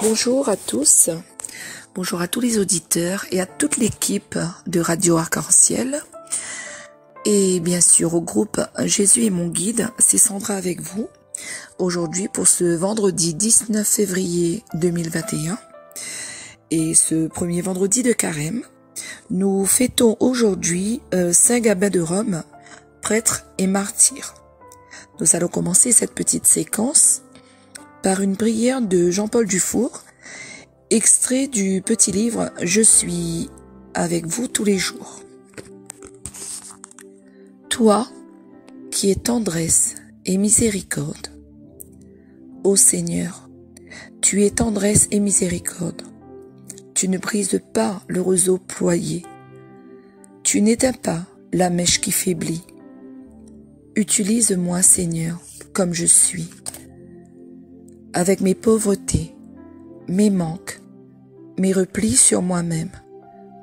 Bonjour à tous, bonjour à tous les auditeurs et à toute l'équipe de Radio Arc-en-Ciel. Et bien sûr au groupe Jésus est mon guide, c'est Sandra avec vous. Aujourd'hui pour ce vendredi 19 février 2021 et ce premier vendredi de Carême, nous fêtons aujourd'hui Saint Gabin de Rome, prêtre et martyr. Nous allons commencer cette petite séquence par une prière de Jean-Paul Dufour, extrait du petit livre « Je suis avec vous tous les jours ». Toi, qui es tendresse et miséricorde, ô Seigneur, tu es tendresse et miséricorde. Tu ne brises pas le roseau ployé. Tu n'éteins pas la mèche qui faiblit. Utilise-moi, Seigneur, comme je suis, avec mes pauvretés, mes manques, mes replis sur moi-même,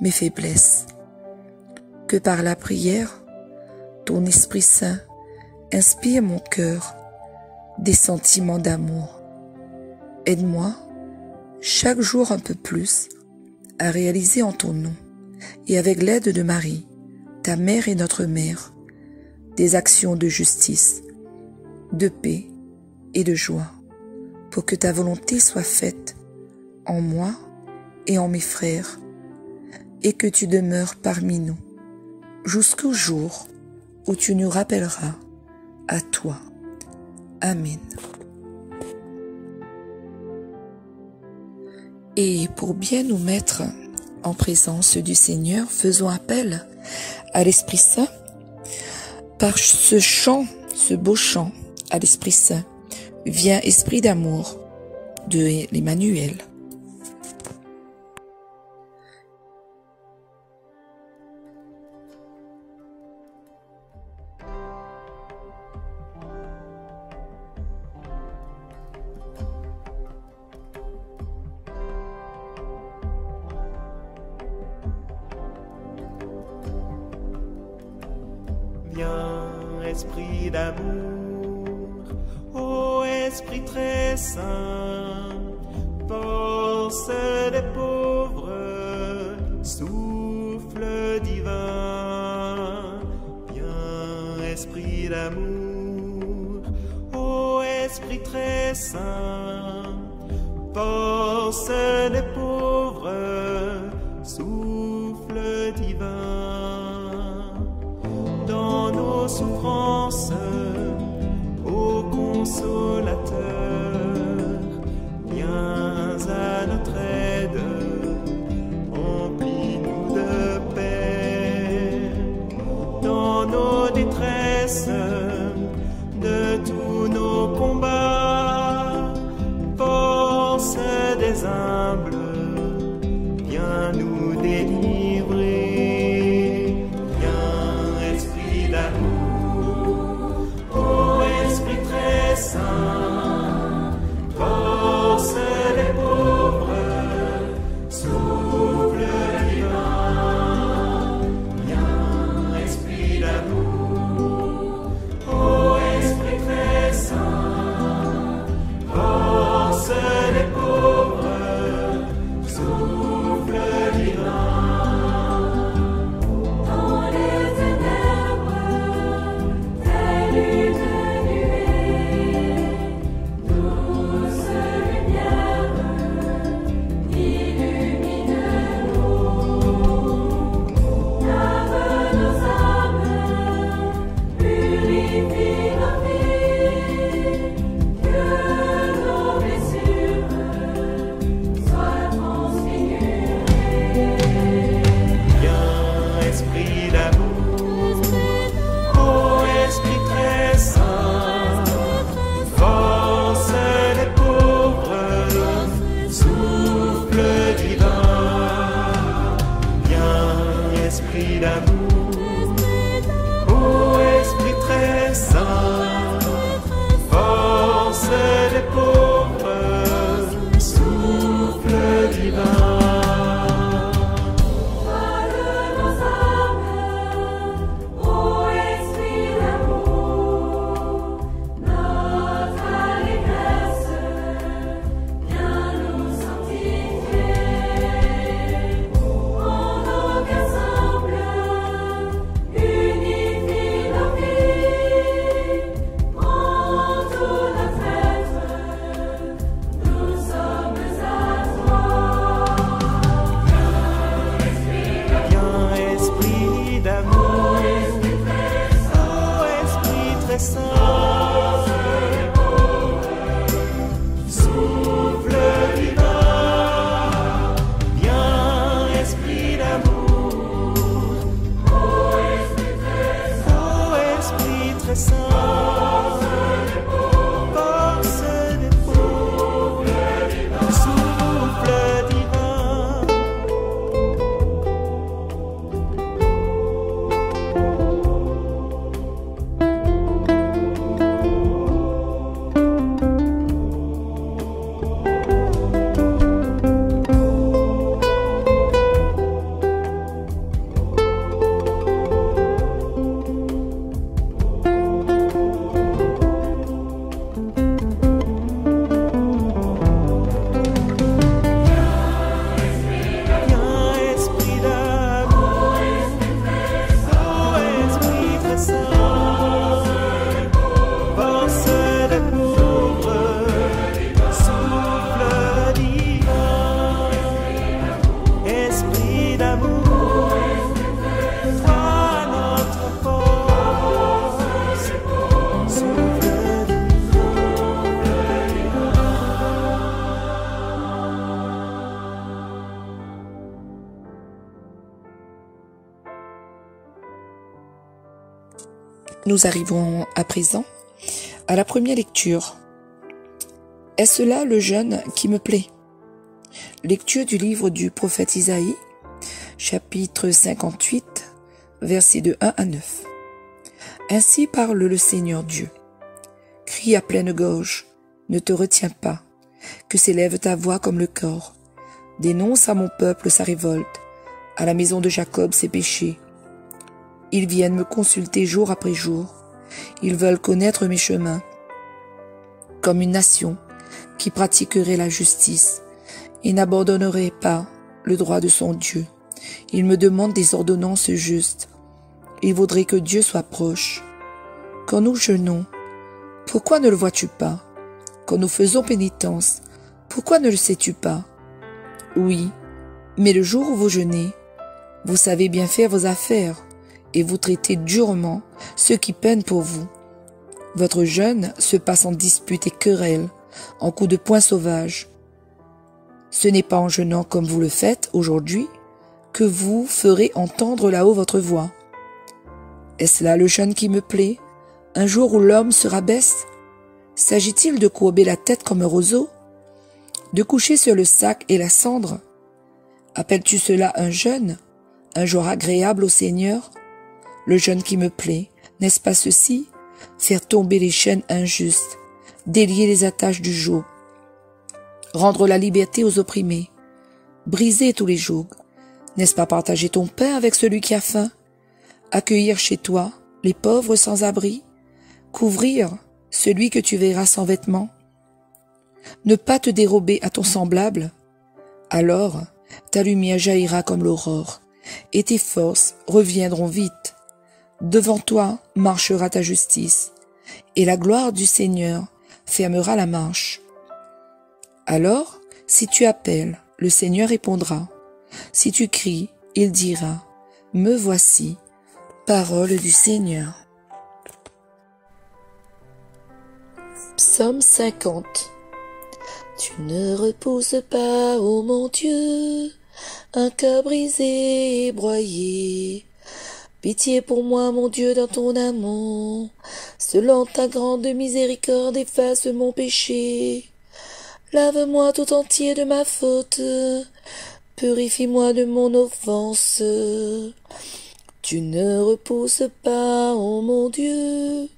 mes faiblesses. Que par la prière, ton Esprit Saint inspire mon cœur des sentiments d'amour. Aide-moi, chaque jour un peu plus, à réaliser en ton nom, et avec l'aide de Marie, ta mère et notre mère, des actions de justice, de paix et de joie, pour que ta volonté soit faite en moi et en mes frères, et que tu demeures parmi nous, jusqu'au jour où tu nous rappelleras à toi. Amen. Et pour bien nous mettre en présence du Seigneur, faisons appel à l'Esprit Saint par ce chant, ce beau chant à l'Esprit Saint. Viens, Esprit d'amour de l'Emmanuel. Viens, Esprit d'amour, ô Esprit très saint, force des pauvres, souffle divin. Viens, Esprit d'amour, ô Esprit très saint, force des pauvres, souffle divin. Dans nos souffrances, ô consolateur, viens à notre aide, emplis-nous de paix. Dans nos détresses, de tous nos combats, force des humbles, viens nous délivrer. Viens, Esprit d'amour, Nous arrivons à présent à la première lecture. Est-ce là le jeûne qui me plaît? Lecture du livre du prophète Isaïe, chapitre 58, versets de 1 à 9. Ainsi parle le Seigneur Dieu. Crie à pleine gorge, ne te retiens pas, que s'élève ta voix comme le cor. Dénonce à mon peuple sa révolte, à la maison de Jacob ses péchés. Ils viennent me consulter jour après jour. Ils veulent connaître mes chemins. Comme une nation qui pratiquerait la justice et n'abandonnerait pas le droit de son Dieu. Ils me demandent des ordonnances justes. Ils voudraient que Dieu soit proche. Quand nous jeûnons, pourquoi ne le vois-tu pas? Quand nous faisons pénitence, pourquoi ne le sais-tu pas? Oui, mais le jour où vous jeûnez, vous savez bien faire vos affaires et vous traitez durement ceux qui peinent pour vous. Votre jeûne se passe en disputes et querelles, en coups de poing sauvages. Ce n'est pas en jeûnant comme vous le faites aujourd'hui que vous ferez entendre là-haut votre voix. Est-ce là le jeûne qui me plaît, un jour où l'homme se rabaisse? S'agit-il de courber la tête comme un roseau, de coucher sur le sac et la cendre? Appelles-tu cela un jeûne, un jour agréable au Seigneur? Le jeûne qui me plaît, n'est-ce pas ceci? Faire tomber les chaînes injustes, délier les attaches du joug, rendre la liberté aux opprimés, briser tous les jougs. N'est-ce pas partager ton pain avec celui qui a faim? Accueillir chez toi les pauvres sans abri, couvrir celui que tu verras sans vêtements? Ne pas te dérober à ton semblable? Alors ta lumière jaillira comme l'aurore, et tes forces reviendront vite. Devant toi marchera ta justice, et la gloire du Seigneur fermera la marche. Alors, si tu appelles, le Seigneur répondra. Si tu cries, il dira, « Me voici, parole du Seigneur. » Psaume 50. Tu ne repousses pas, ô mon Dieu, un cœur brisé et broyé. Pitié pour moi, mon Dieu, dans ton amour. Selon ta grande miséricorde, efface mon péché. Lave-moi tout entier de ma faute. Purifie-moi de mon offense. Tu ne repousses pas, ô mon Dieu,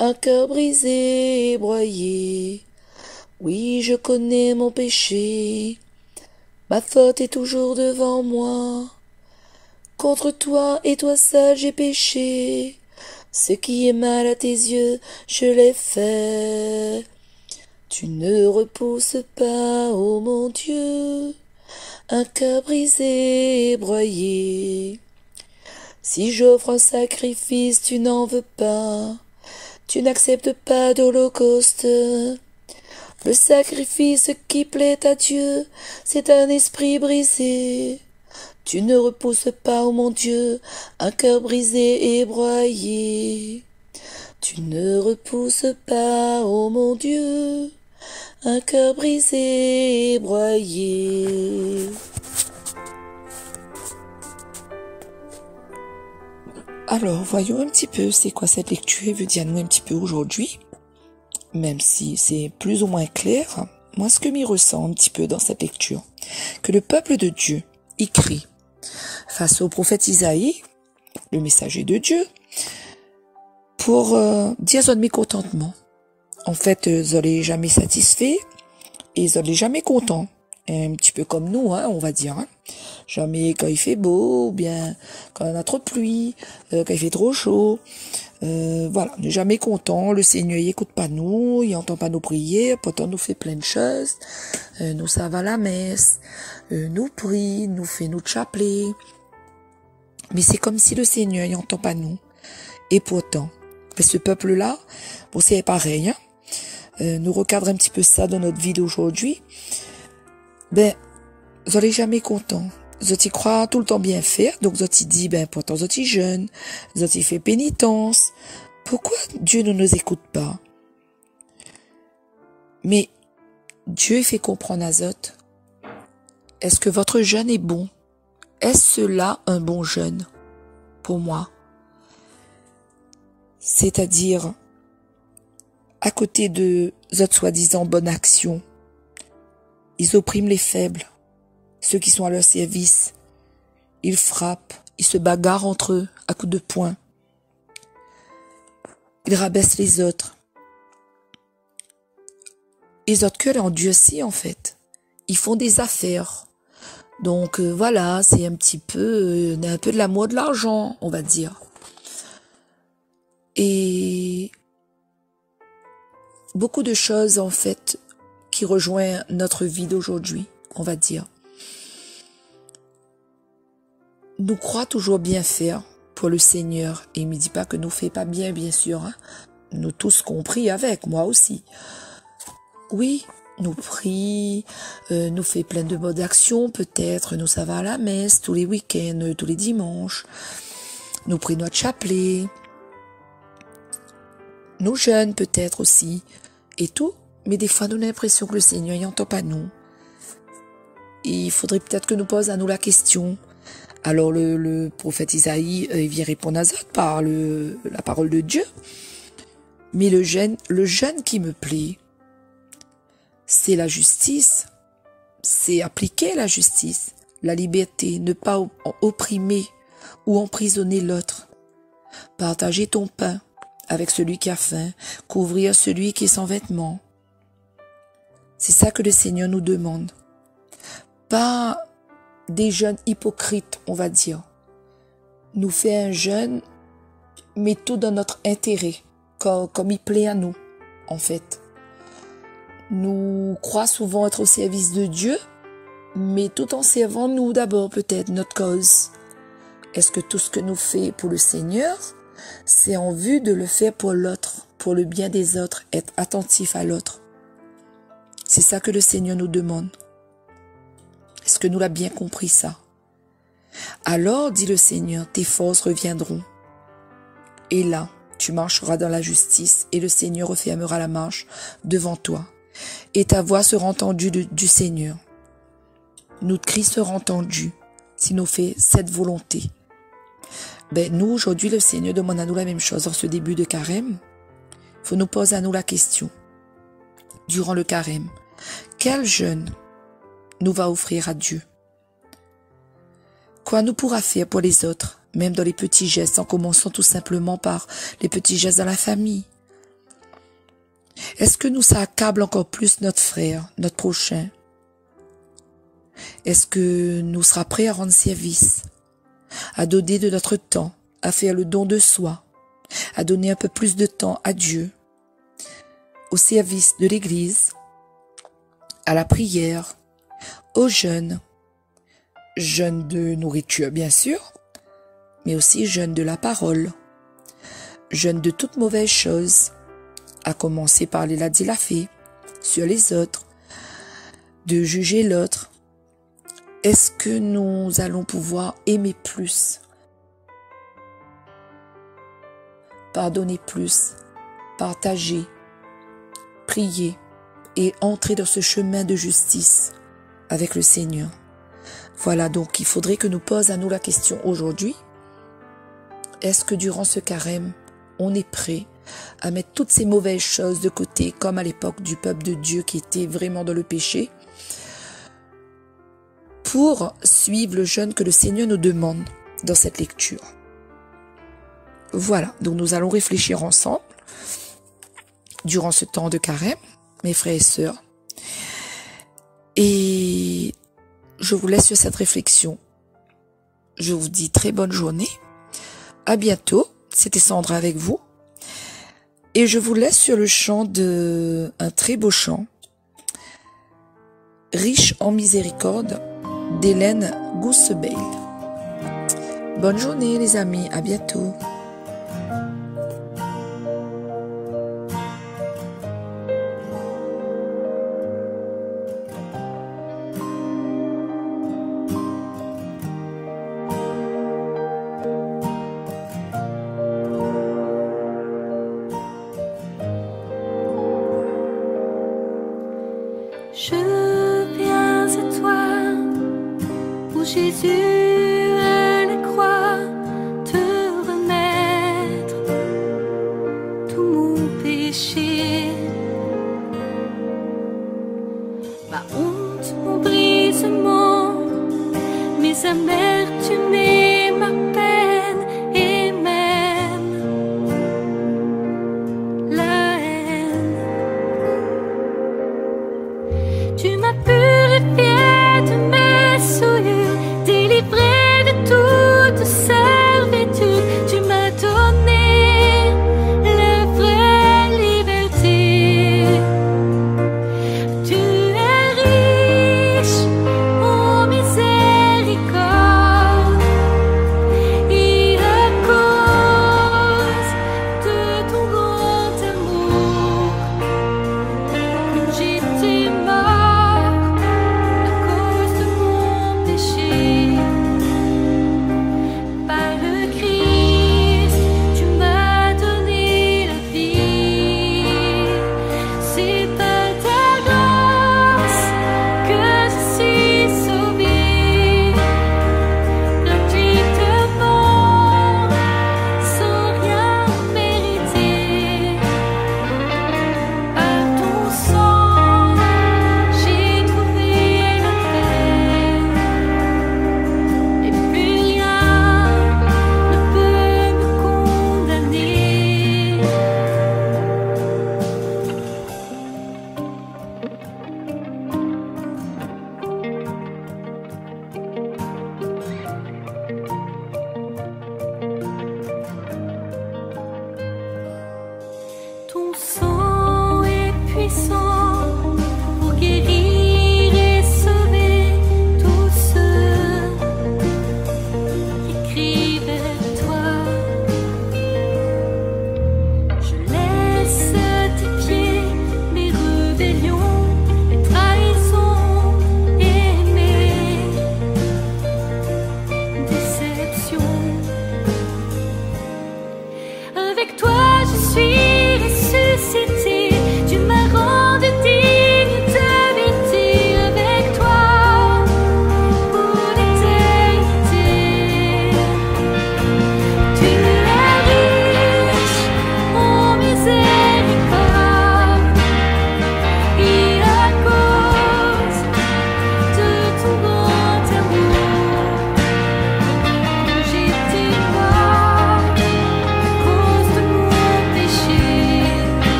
un cœur brisé et broyé. Oui, je connais mon péché. Ma faute est toujours devant moi. Contre toi et toi seul j'ai péché. Ce qui est mal à tes yeux, je l'ai fait. Tu ne repousses pas, ô mon Dieu, un cœur brisé et broyé. Si j'offre un sacrifice, tu n'en veux pas. Tu n'acceptes pas d'holocauste. Le sacrifice qui plaît à Dieu, c'est un esprit brisé. Tu ne repousses pas, ô mon Dieu, un cœur brisé et broyé. Tu ne repousses pas, ô mon Dieu, un cœur brisé et broyé. Alors, voyons un petit peu c'est quoi cette lecture veut dire nous un petit peu aujourd'hui. Même si c'est plus ou moins clair, moi ce que m'y ressent un petit peu dans cette lecture, que le peuple de Dieu y crie face au prophète Isaïe, le messager de Dieu, pour dire son mécontentement. En fait, ils n'allaient jamais satisfaits et ils n'allaient jamais contents. Un petit peu comme nous, hein, on va dire. Hein. Jamais quand il fait beau, ou bien quand on a trop de pluie, quand il fait trop chaud. Voilà, on n'est jamais content. Le Seigneur, il écoute pas nous, il entend pas nos prières, pourtant nous fait plein de choses. Nous ça va à la messe, nous prie, nous fait notre chapelet. Mais c'est comme si le Seigneur, il entend pas nous. Et pourtant, ce peuple-là, bon, c'est pareil, hein. Nous recadre un petit peu ça dans notre vie d'aujourd'hui. Ben, vous n'allez jamais content. Vous y croient tout le temps bien faire, donc vous y dit, ben, pourtant vous y jeûne, vous y fait pénitence. Pourquoi Dieu ne nous écoute pas? Mais Dieu fait comprendre à Zot, est-ce que votre jeûne est bon? Est-ce cela un bon jeûne pour moi? c'est-à-dire à côté de autres soi-disant bonnes actions, ils oppriment les faibles, ceux qui sont à leur service. Ils frappent, ils se bagarrent entre eux à coups de poing. Ils rabaissent les autres. Les autres cœurs endurcis en fait. Ils font des affaires. Donc voilà, c'est un peu de l'amour de l'argent, on va dire. Et beaucoup de choses en fait qui rejoignent notre vie d'aujourd'hui, on va dire. Nous croit toujours bien faire pour le Seigneur. Et il ne me dit pas que nous ne fait pas bien, bien sûr. Hein. Nous tous compris avec, moi aussi. Oui, nous prie, nous fait plein de bonnes actions, peut-être. Nous ça va à la messe tous les week-ends, tous les dimanches. Nous prie notre chapelet. Nous jeûnons peut-être aussi. Et tout. Mais des fois, nous avons l'impression que le Seigneur n'entend pas nous. Et il faudrait peut-être que nous posions à nous la question. Alors le prophète Isaïe il vient répondre à ça par la parole de Dieu. Mais le jeûne qui me plaît, c'est la justice, c'est appliquer la justice, la liberté, ne pas opprimer ou emprisonner l'autre, partager ton pain avec celui qui a faim, couvrir celui qui est sans vêtements. C'est ça que le Seigneur nous demande. Pas des jeûnes hypocrites, on va dire. Nous fait un jeûne, mais tout dans notre intérêt, comme il plaît à nous, en fait. Nous croyons souvent être au service de Dieu, mais tout en servant nous d'abord peut-être notre cause. Est-ce que tout ce que nous faisons pour le Seigneur, c'est en vue de le faire pour l'autre, pour le bien des autres, être attentif à l'autre? C'est ça que le Seigneur nous demande. Est-ce que nous l'avons bien compris ça? Alors, dit le Seigneur, tes forces reviendront. Et là, tu marcheras dans la justice et le Seigneur refermera la marche devant toi. Et ta voix sera entendue du Seigneur. Notre cri sera entendu si nous faisons cette volonté. Nous, aujourd'hui, le Seigneur demande à nous la même chose en ce début de carême. Il faut nous poser à nous la question. Durant le carême, quel jeûne nous va offrir à Dieu? Quoi nous pourra faire pour les autres, même dans les petits gestes, en commençant tout simplement par les petits gestes dans la famille? Est-ce que nous, ça accable encore plus notre frère, notre prochain? Est-ce que nous serons prêts à rendre service, à donner de notre temps, à faire le don de soi, à donner un peu plus de temps à Dieu, au service de l'Église, à la prière, au jeûne de nourriture bien sûr, mais aussi jeûne de la parole, jeûne de toute mauvaise chose, à commencer par les la dit la fait, sur les autres, de juger l'autre. Est-ce que nous allons pouvoir aimer plus, pardonner plus, partager, prier et entrer dans ce chemin de justice avec le Seigneur? Voilà, donc il faudrait que nous posions à nous la question aujourd'hui. Est-ce que durant ce carême, on est prêt à mettre toutes ces mauvaises choses de côté, comme à l'époque du peuple de Dieu qui était vraiment dans le péché, pour suivre le jeûne que le Seigneur nous demande dans cette lecture? Voilà, donc nous allons réfléchir ensemble durant ce temps de carême, mes frères et sœurs. Et je vous laisse sur cette réflexion. Je vous dis très bonne journée. À bientôt. C'était Sandra avec vous. Et je vous laisse sur le chant un très beau chant, Riche en miséricorde, d'Hélène Goussebel. Bonne journée les amis, à bientôt. Je viens à toi, ô Jésus, à la croix, te remettre ma honte, mon brisement, mes amertumes et ma